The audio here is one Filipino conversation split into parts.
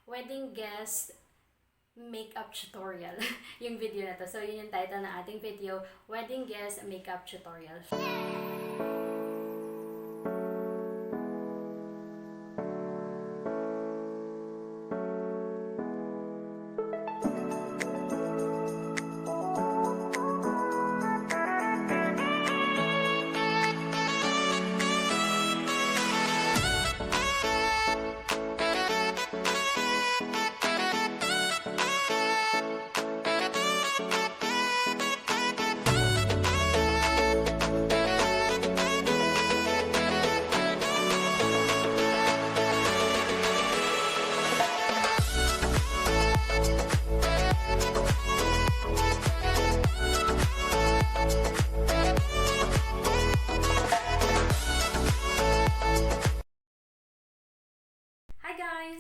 wedding guest makeup tutorial yung video na to. So, yun yung title ng ating video, Wedding Guest Makeup Tutorial.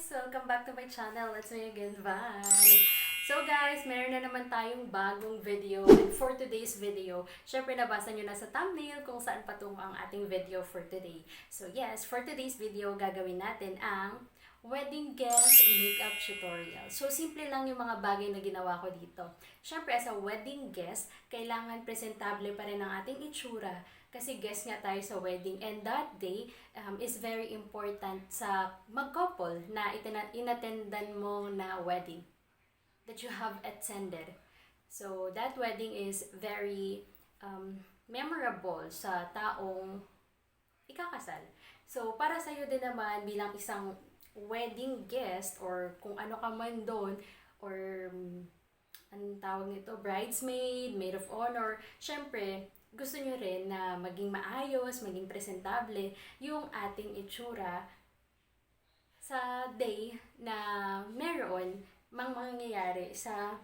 Welcome back to my channel. Let's me again, bye! So guys, meron na naman tayong bagong video. And for today's video, syempre nabasa nyo na sa thumbnail kung saan patungo ang ating video for today. So yes, for today's video, gagawin natin ang wedding guest makeup tutorial. So simple lang yung mga bagay na ginawa ko dito. Syempre as a wedding guest, kailangan presentable pa rin ang ating itsura. Kasi guest nga tayo sa wedding, and that day is very important sa mag-couple na inattendan mo na wedding that you have attended. So that wedding is very memorable sa taong ikakasal. So para sa'yo din naman bilang isang wedding guest or kung ano ka man doon, or anong tawag nito, bridesmaid, maid of honor, syempre gusto nyo rin na maging maayos, maging presentable yung ating itsura sa day na meron mang mangyayari sa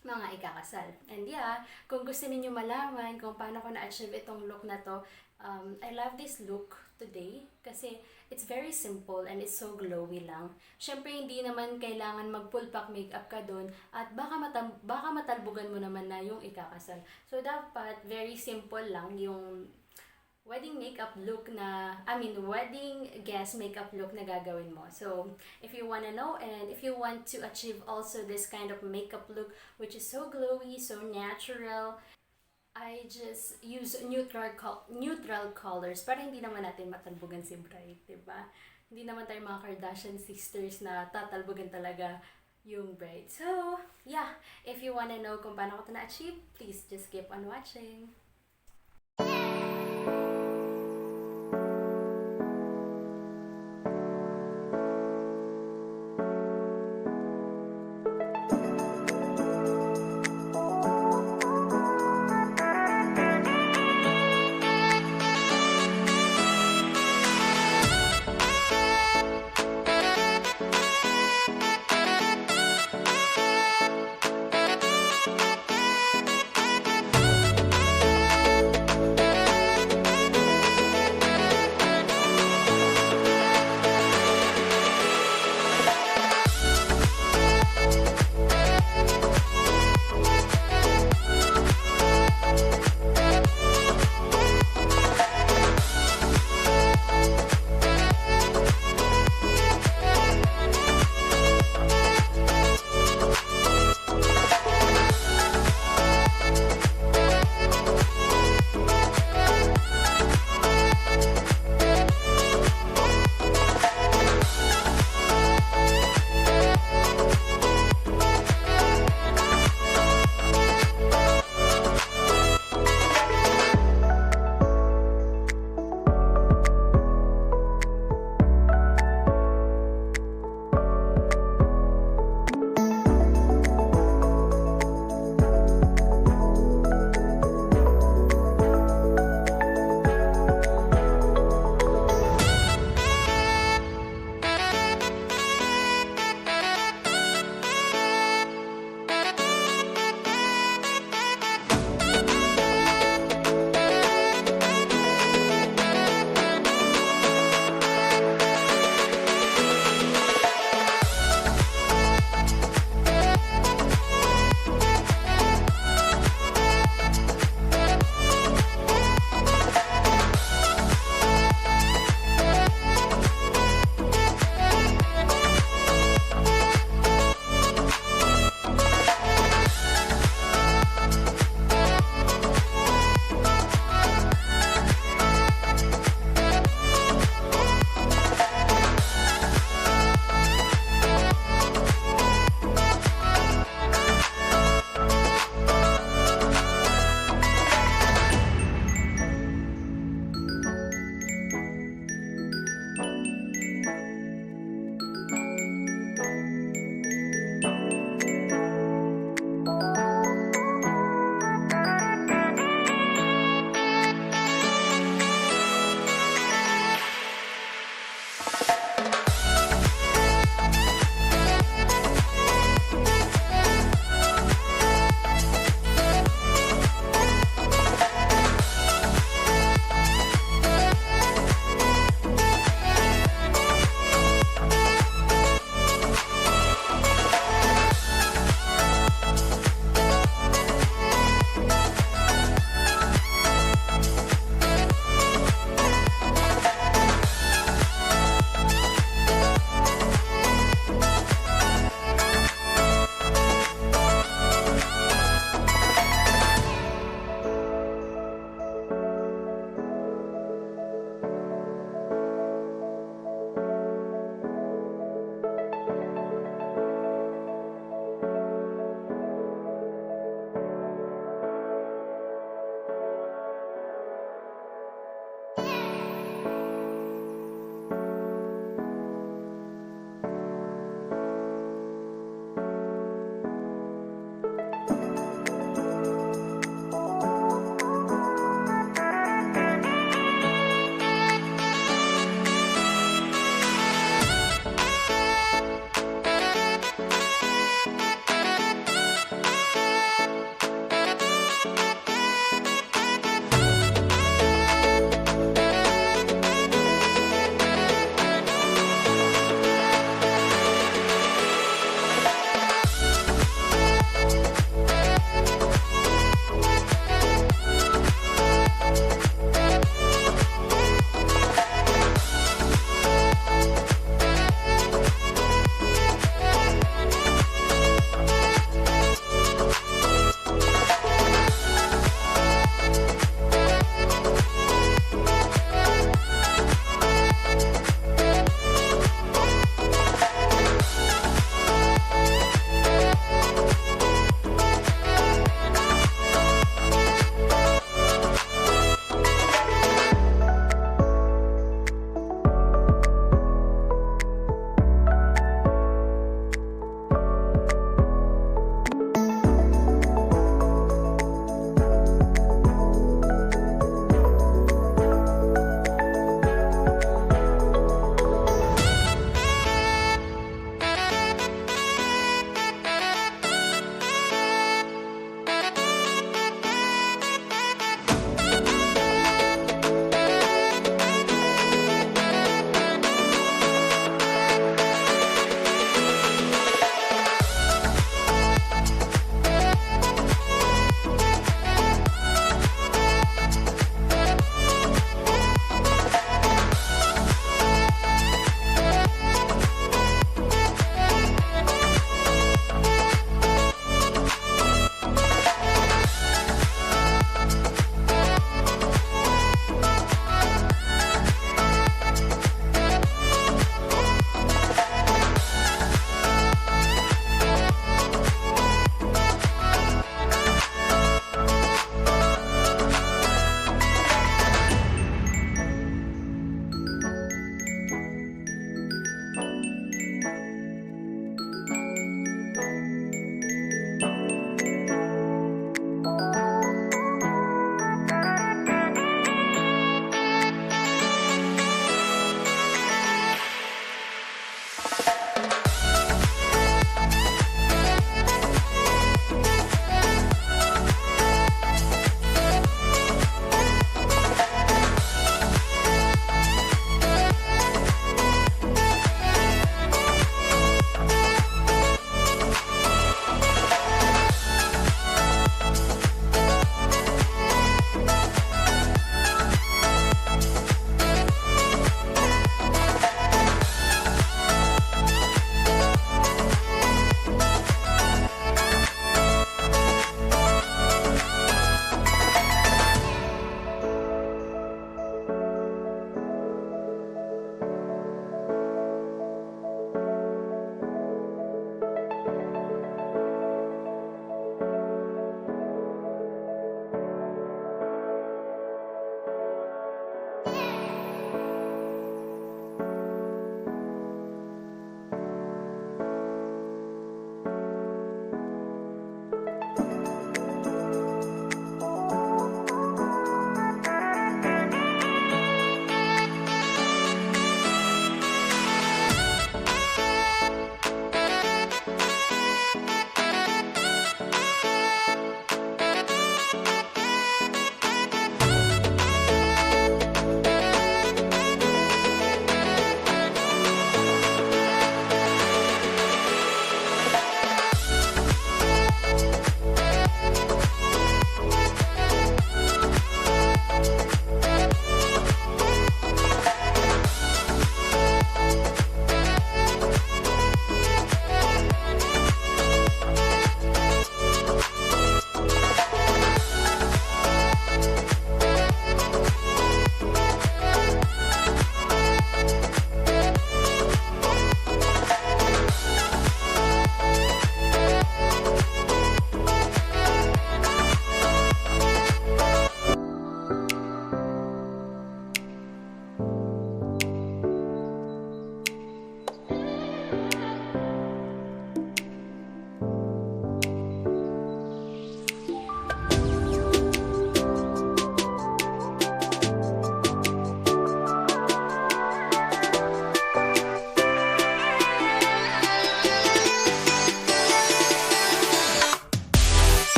mga ikakasal. And yeah, kung gusto niyo malaman kung paano ko na-achieve itong look na to, I love this look today kasi it's very simple and it's so glowy lang. Syempre hindi naman kailangan mag full pack makeup ka doon at baka matalbugan mo naman na yung ikakasal. So dapat very simple lang yung wedding makeup look na, wedding guest makeup look na gagawin mo. So, if you wanna know and if you want to achieve also this kind of makeup look which is so glowy, so natural, I just use neutral colors para hindi naman natin matalbugan si bride, diba? Hindi naman tayo mga Kardashian sisters na tatalbugan talaga yung bride. So, yeah, if you wanna know kung paano ko ito na-achieve, please just keep on watching.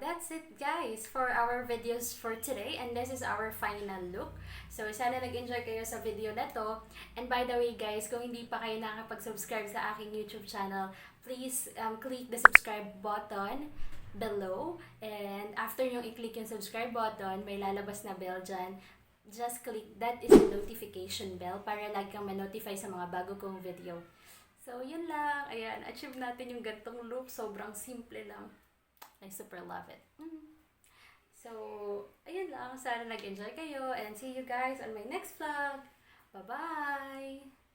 that's it guys for our videos for today, and this is our final look. So sana nag-enjoy kayo sa video na to. And by the way guys, kung hindi pa kayo nakakapag-subscribe sa aking YouTube channel, please click the subscribe button below, and after yung i-click yung subscribe button, may lalabas na bell dyan. Just click that is the notification bell para lagi kang ma-notify sa mga bago kong video. So yun lang, ayan, achieve natin yung gantong look, sobrang simple lang. I super love it. So ayun lang, sana nag-enjoy kayo, and see you guys on my next vlog. Bye bye.